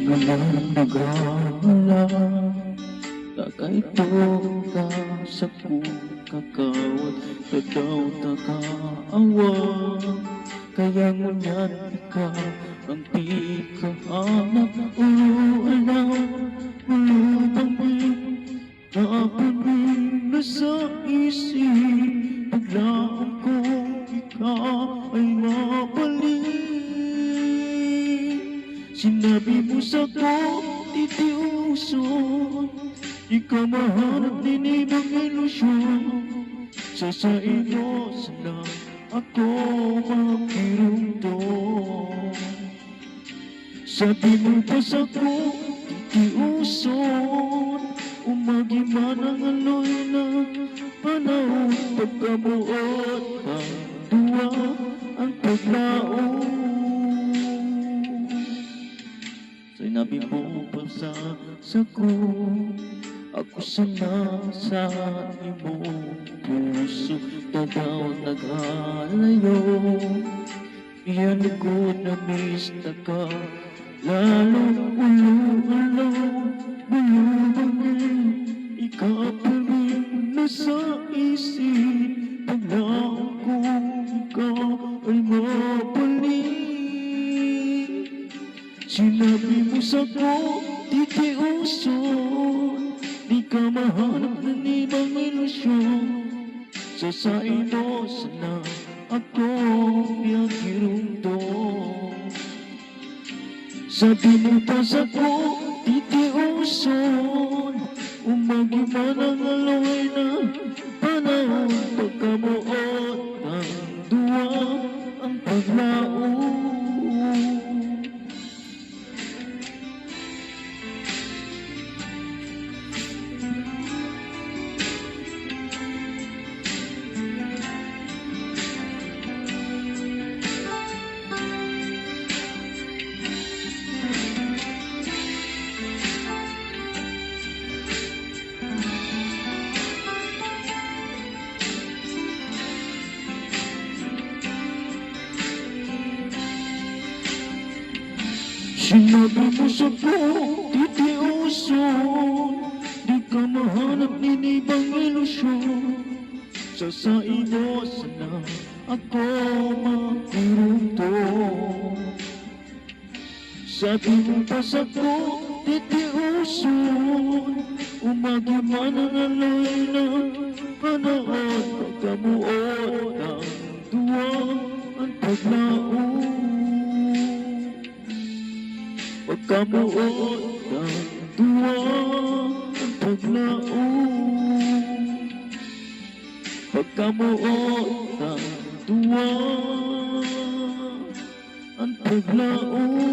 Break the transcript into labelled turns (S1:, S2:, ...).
S1: naman nagawala, kakaitong ka sa kakawat, tadaw takaawa. Kaya ngunyan ikaw ang di ka hanap, alam, ulubangin, kapanin na sa isip, biglaan kong ikaw ay mabalik. Sinabi mo sa ko, titiuson, ikaw mahanap din ibang ilusyon. Sasain mo sana ako makirundong. Sabi mo pa sa ko, titiuson, umagi man ang aloy na panahon. Pagkabuot ang duwa ang paglaon. Sinabi mo pa sa ko, ako sana sa iyong puso, tagaw nagalayo. Iyanugod na mista ka, lalong ulo-ulo, bulubangin, ikaparin na sa isip, paglaong kong ikaw ay mabalik. Sinabi mo sa ko, titiuson, di ka mahanap ng ibang ilusyon. Sasain mo sana ako yakirundong. Sabi mo pa sa ko, titiuson, umagi man ang aloy na panahon. Pagkamuot ang duwa ang paglaon. Sinabi mo sa ko, titiuson, di ka mahanap ng ibang ilusyon. Sasain mo sana ako makirundong. Sabi mo pa sa ko, titiuson, umagi man ang aloy na panahon. Pagkamuot ang duwa ang paglaon. Pagkamuot ang duwa ang paglaon. Pagkamuot ang duwa ang paglaon.